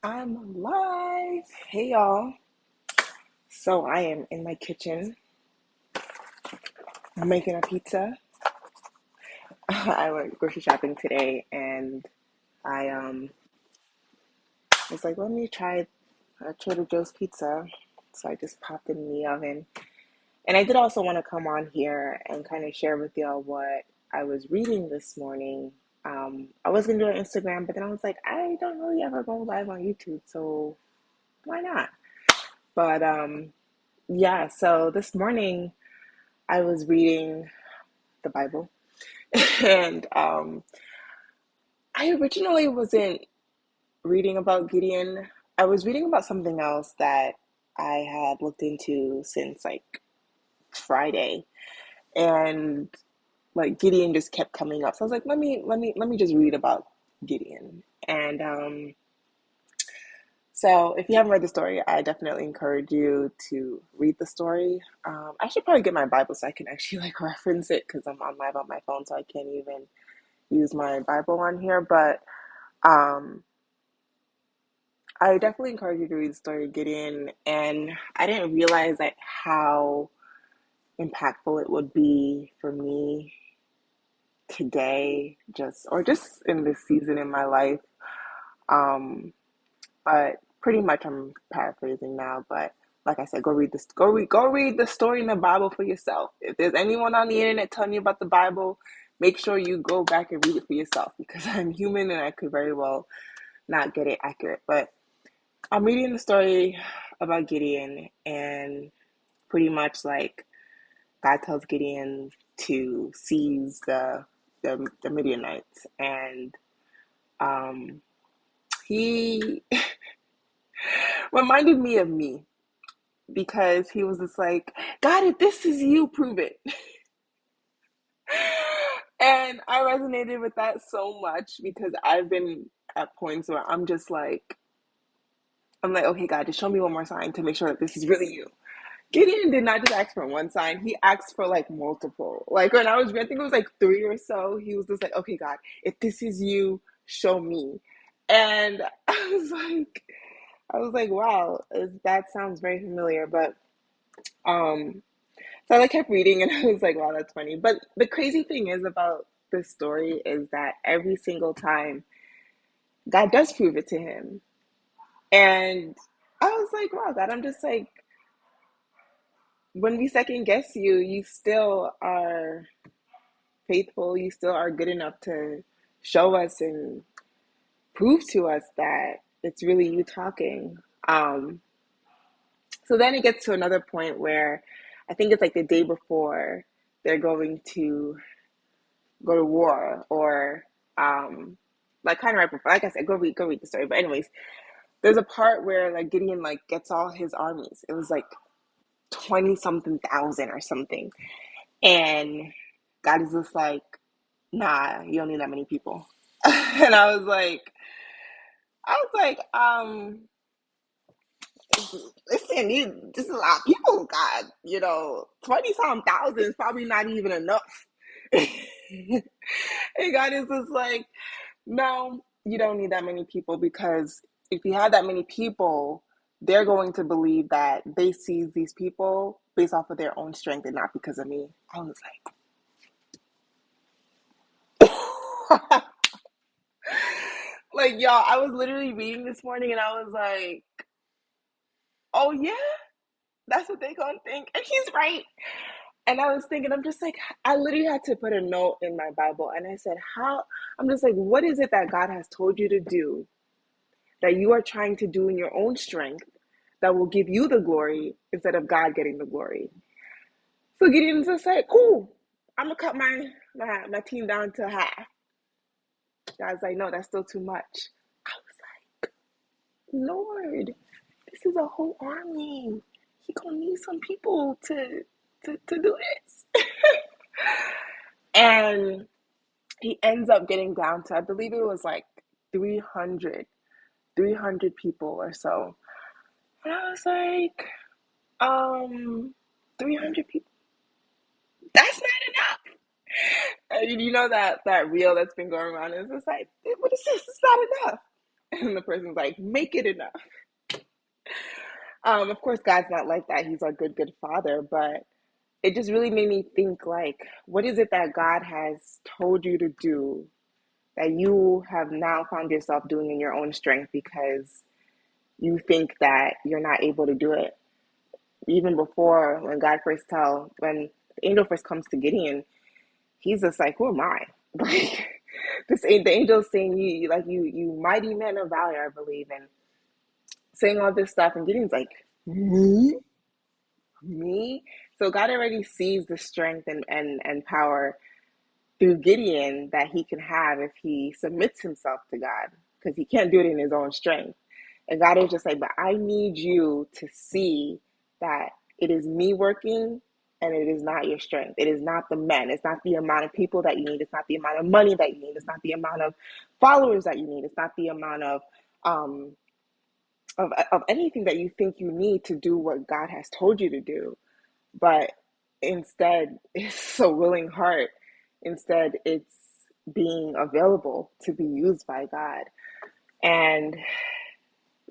I'm live. Hey y'all. So I am in my kitchen making a pizza. I went grocery shopping today and I was like, let me try Trader Joe's pizza. So I just popped it in the oven. And I did also want to come on here and kind of share with y'all what I was reading this morning. I was gonna do it on Instagram, but then I was like, I don't really ever go live on YouTube, so why not? But yeah, so this morning I was reading the Bible, and I originally wasn't reading about Gideon. I was reading about something else that I had looked into since like Friday, and like Gideon just kept coming up. So I was like, let me just read about Gideon. And so if you haven't read the story, I definitely encourage you to read the story. I should probably get my Bible so I can actually like reference it because I'm on live on my phone, so I can't even use my Bible on here. But um, I definitely encourage you to read the story of Gideon. And I didn't realize like how impactful it would be for me today, just in this season in my life. Um, but pretty much I'm paraphrasing now. But like I said, go read the story in the Bible for yourself. If there's anyone on the internet telling you about the Bible, make sure you go back and read it for yourself because I'm human and I could very well not get it accurate. But I'm reading the story about Gideon, and pretty much like God tells Gideon to seize the Midianites, and um, he reminded me of me because he was just like, God, if this is you, prove it. And I resonated with that so much because I've been at points where I'm like, okay, God, just show me one more sign to make sure that this is really you. Gideon did not just ask for one sign, he asked for like multiple. Like when I think it was like three or so, he was just like, okay, God, if this is you, show me. And I was like, wow, that sounds very familiar. But um, so I like kept reading and I was like, wow, that's funny. But the crazy thing is about this story is that every single time God does prove it to him. And I was like, wow, God, I'm just like, when we second guess you, you still are faithful. You still are good enough to show us and prove to us that it's really you talking. Um, so then it gets to another point where I think it's like the day before they're going to go to war or like kind of right before, like I said, go read the story. But anyways, there's a part where like Gideon like gets all his armies. It was like 20 something thousand or something. And God is just like, nah, you don't need that many people. And I was like, listen, this is a lot of people, God. 20 some thousand is probably not even enough. And God is just like, no, you don't need that many people because if you have that many people, they're going to believe that they seize these people based off of their own strength and not because of me. I was like, like, y'all, I was literally reading this morning and I was like, oh, yeah, that's what they gonna think. And he's right. And I was thinking, I'm just like, I literally had to put a note in my Bible and I said, I'm just like, what is it that God has told you to do that you are trying to do in your own strength that will give you the glory instead of God getting the glory? So Gideon's just like, cool, I'm gonna cut my team down to half. God's like, no, that's still too much. I was like, Lord, this is a whole army. He gonna need some people to do this. And he ends up getting down to, I believe it was like 300, 300 people or so. And I was like, 300 people. That's not enough. And you know that reel that's been going around is just like, what is this? It's not enough. And the person's like, make it enough. Of course, God's not like that. He's our good, good father. But it just really made me think, like, what is it that God has told you to do that you have now found yourself doing in your own strength because you think that you're not able to do it? Even before, when the angel first comes to Gideon, he's just like, who am I? Like, the angel's saying, you mighty men of valor, I believe, and saying all this stuff. And Gideon's like, me? Me? So God already sees the strength and power through Gideon that he can have if he submits himself to God, because he can't do it in his own strength. And God is just like, but I need you to see that it is me working and it is not your strength. It is not the men. It's not the amount of people that you need. It's not the amount of money that you need. It's not the amount of followers that you need. It's not the amount um, of anything that you think you need to do what God has told you to do. But instead, it's a willing heart. Instead, it's being available to be used by God. And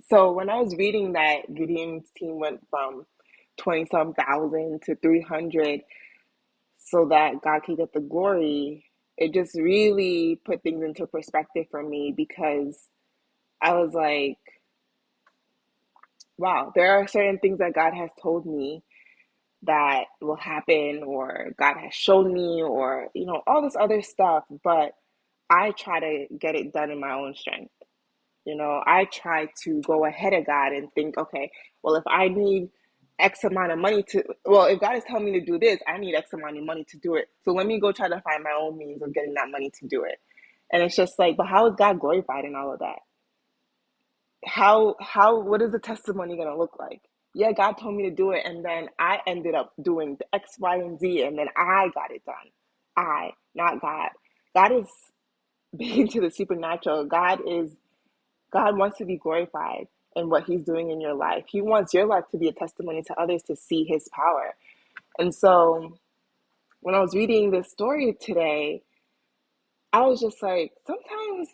so when I was reading that Gideon's team went from 20 some thousand to 300 so that God could get the glory, it just really put things into perspective for me, because I was like, wow, there are certain things that God has told me that will happen, or God has shown me, or, all this other stuff, but I try to get it done in my own strength. I try to go ahead of God and think, okay, well, if I need X amount of money if God is telling me to do this, I need X amount of money to do it. So let me go try to find my own means of getting that money to do it. And it's just like, but how is God glorified in all of that? What is the testimony going to look like? Yeah, God told me to do it, and then I ended up doing the X, Y, and Z, and then I got it done. Not God. God is big into the supernatural. God wants to be glorified in what he's doing in your life. He wants your life to be a testimony to others to see his power. And so when I was reading this story today, I was just like, sometimes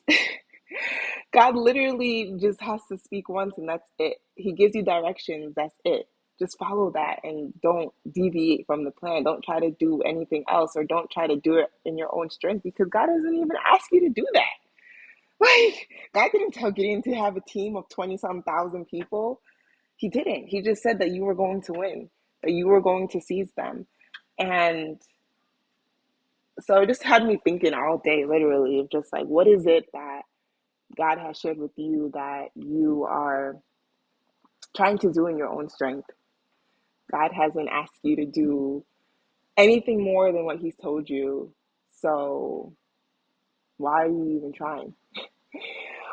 God literally just has to speak once and that's it. He gives you directions, that's it. Just follow that and don't deviate from the plan. Don't try to do anything else, or don't try to do it in your own strength, because God doesn't even ask you to do that. Like, God didn't tell Gideon to have a team of 20 some thousand people. He didn't. He just said that you were going to win, that you were going to seize them. And so it just had me thinking all day, literally, of just like, what is it that God has shared with you that you are trying to do in your own strength? God hasn't asked you to do anything more than what he's told you. So why are you even trying?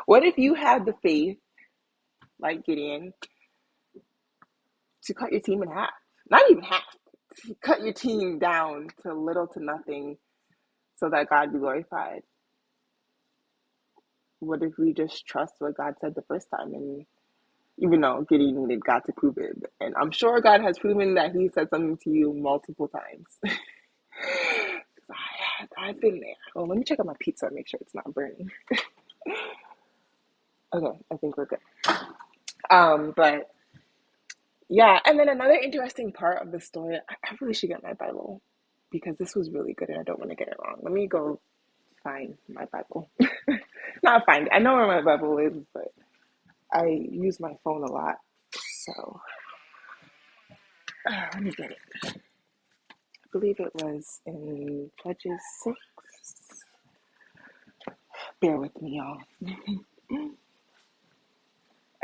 What if you had the faith, like Gideon, to cut your team in half? Not even half. To cut your team down to little to nothing so that God be glorified. What if we just trust what God said the first time? And even though Gideon needed God to prove it, and I'm sure God has proven that he said something to you multiple times. I've been there. Oh, let me check out my pizza and make sure it's not burning. Okay, I think we're good. But yeah, and then another interesting part of the story, I really should get my Bible, because this was really good and I don't want to get it wrong. Let me go find my Bible. Not find it. I know where my Bible is, but I use my phone a lot. So let me get it. I believe it was in Judges 6. Bear with me, y'all. All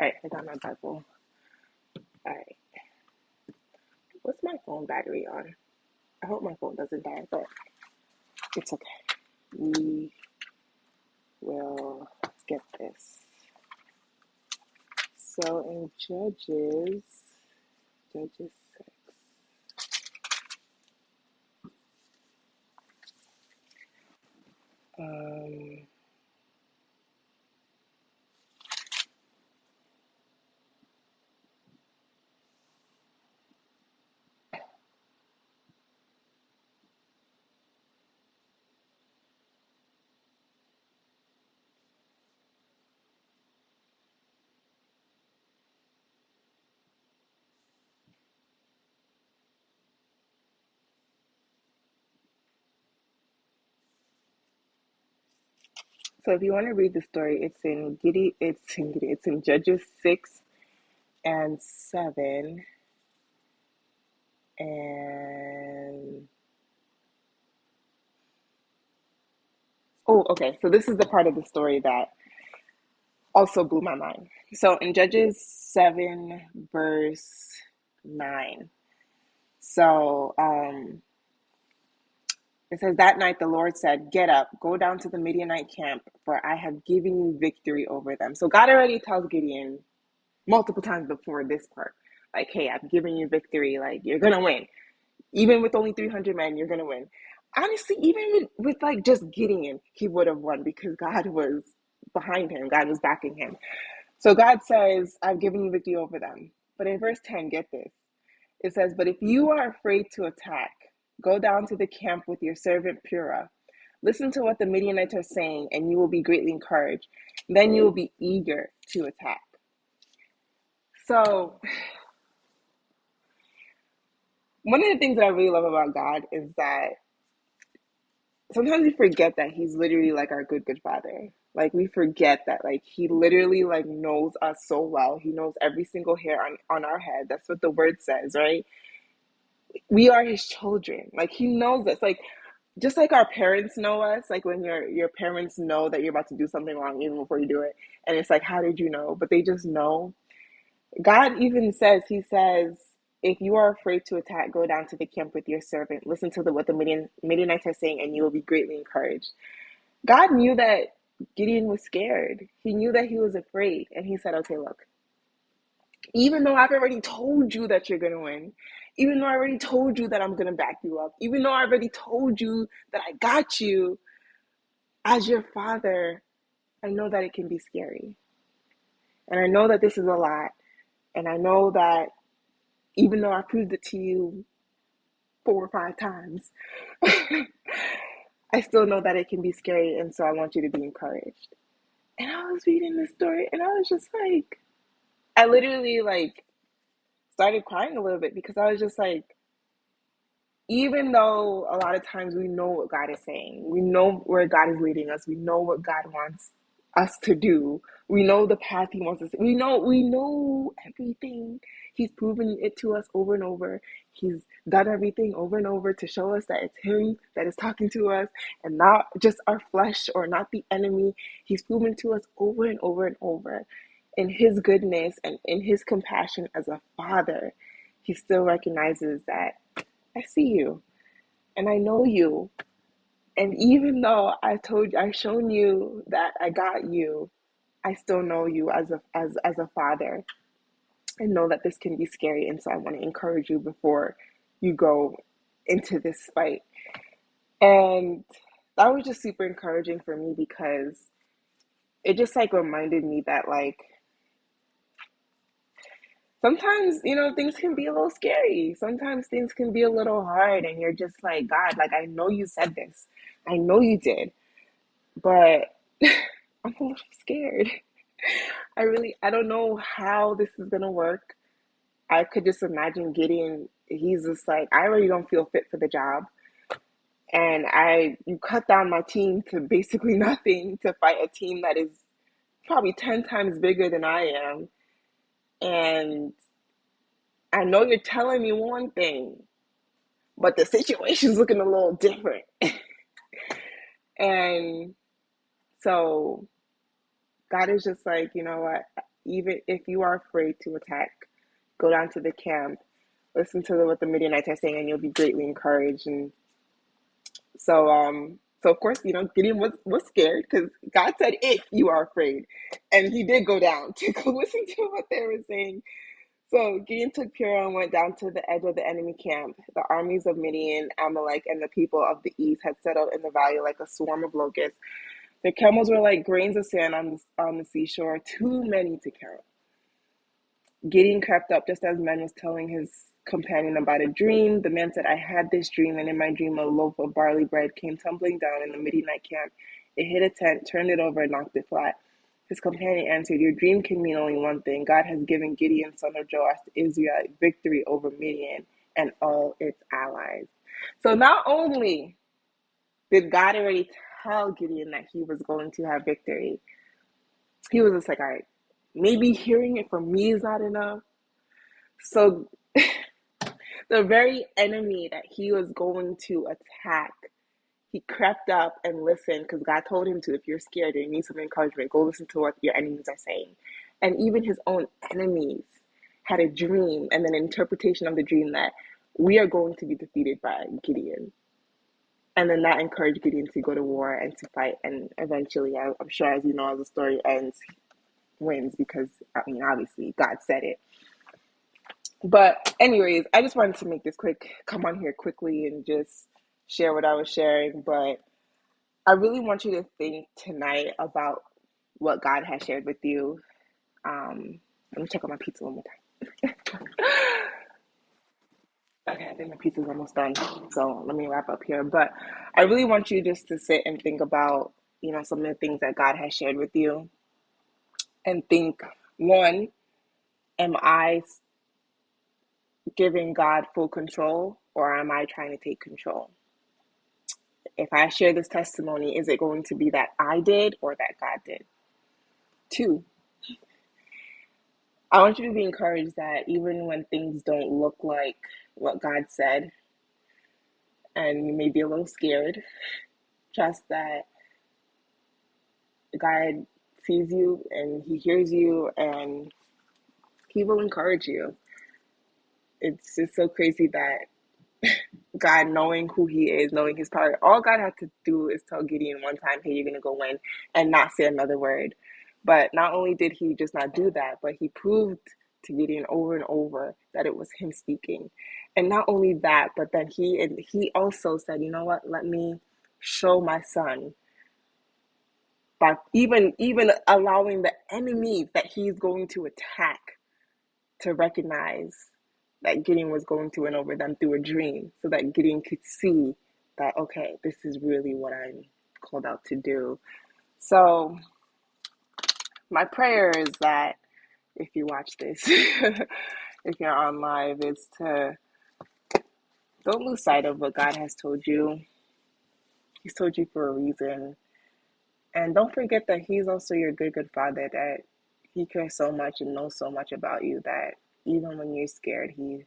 right, I got my Bible. All right. What's my phone battery on? I hope my phone doesn't die, but it's okay. We will get this. So in Judges 6. Um, So if you want to read the story, it's in Judges 6 and 7, and oh, okay. So this is the part of the story that also blew my mind. So in Judges 7, verse 9. So it says, that night the Lord said, get up, go down to the Midianite camp, for I have given you victory over them. So God already tells Gideon multiple times before this part, like, hey, I've given you victory. Like, you're going to win. Even with only 300 men, you're going to win. Honestly, even with like just Gideon, he would have won because God was behind him. God was backing him. So God says, I've given you victory over them. But in verse 10, get this. It says, but if you are afraid to attack, go down to the camp with your servant Purah. Listen to what the Midianites are saying, and you will be greatly encouraged. Then you will be eager to attack. So, one of the things that I really love about God is that sometimes we forget that He's literally like our good, good Father. Like, we forget that, like, He literally, like, knows us so well. He knows every single hair on our head. That's what the word says, right? We are His children. Like, He knows us. Like, just like our parents know us, like when your parents know that you're about to do something wrong even before you do it, and it's like, how did you know? But they just know. God even says, He says, if you are afraid to attack, go down to the camp with your servant. Listen to what the Midianites are saying, and you will be greatly encouraged. God knew that Gideon was scared. He knew that he was afraid, and He said, okay, look, even though I've already told you that you're going to win, even though I already told you that I'm going to back you up, even though I already told you that I got you, as your father, I know that it can be scary. And I know that this is a lot. And I know that even though I proved it to you 4 or 5 times, I still know that it can be scary. And so I want you to be encouraged. And I was reading this story and I was just like, I literally like started crying a little bit because I was just like, even though a lot of times we know what God is saying, we know where God is leading us, we know what God wants us to do, we know the path He wants us to, we know everything. He's proven it to us over and over. He's done everything over and over to show us that it's Him that is talking to us and not just our flesh or not the enemy. He's proven to us over and over and over in His goodness and in His compassion as a father. He still recognizes that I see you and I know you. And even though I've shown you that I got you, I still know you as a father. I know that this can be scary, and so I want to encourage you before you go into this fight. And that was just super encouraging for me because it just like reminded me that like sometimes, things can be a little scary. Sometimes things can be a little hard, and you're just like, God, like, I know you said this. I know you did, but I'm a little scared. I don't know how this is gonna work. I could just imagine Gideon, he's just like, I really don't feel fit for the job. And you cut down my team to basically nothing to fight a team that is probably 10 times bigger than I am. And I know you're telling me one thing, but the situation's looking a little different. And so God is just like, you know what? Even if you are afraid to attack, go down to the camp, listen to what the Midianites are saying, and you'll be greatly encouraged. And so of course, Gideon was scared because God said, if you are afraid. And he did go down to go listen to what they were saying. So Gideon took Purah and went down to the edge of the enemy camp. The armies of Midian, Amalek, and the people of the east had settled in the valley like a swarm of locusts. Their camels were like grains of sand on the seashore, too many to count. Gideon crept up just as man was telling his companion about a dream. The man said, I had this dream, and in my dream a loaf of barley bread came tumbling down in the Midianite camp. It hit a tent, turned it over, and knocked it flat. His companion answered, your dream can mean only one thing. God has given Gideon, son of Joash, to Israel victory over Midian and all its allies. So not only did God already tell Gideon that he was going to have victory. He was just like, all right, maybe hearing it from me is not enough. So the very enemy that he was going to attack, he crept up and listened because God told him to. If you're scared and you need some encouragement, go listen to what your enemies are saying. And even his own enemies had a dream and an interpretation of the dream that we are going to be defeated by Gideon. And then that encouraged Gideon to go to war and to fight. And eventually, I'm sure, as you know, as the story ends, wins because, I mean, obviously, God said it. But anyways, I just wanted to make this come on here quickly and just share what I was sharing. But I really want you to think tonight about what God has shared with you. Let me check on my pizza one more time. Okay, I think my pizza's almost done. So let me wrap up here. But I really want you just to sit and think about, some of the things that God has shared with you. And think, one, am I giving God full control or am I trying to take control? If I share this testimony, is it going to be that I did or that God did? Two, I want you to be encouraged that even when things don't look like what God said, and you may be a little scared, trust that God sees you and He hears you and He will encourage you. It's just so crazy that God, knowing who He is, knowing His power, all God had to do is tell Gideon one time, hey, you're going to go win, and not say another word. But not only did He just not do that, but He proved to Gideon over and over that it was Him speaking. And not only that, but then He also said, you know what, let me show my son by even allowing the enemies that He's going to attack to recognize that Gideon was going to win over them through a dream so that Gideon could see that, okay, this is really what I'm called out to do. So my prayer is that if you watch this, if you're on live, is to don't lose sight of what God has told you. He's told you for a reason. And don't forget that He's also your good Father, that He cares so much and knows so much about you that even when you're scared, He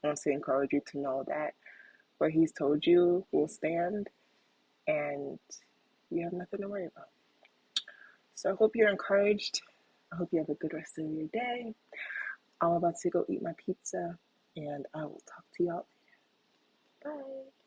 wants to encourage you to know that what He's told you will stand and you have nothing to worry about. So I hope you're encouraged. I hope you have a good rest of your day. I'm about to go eat my pizza and I will talk to y'all later. Bye.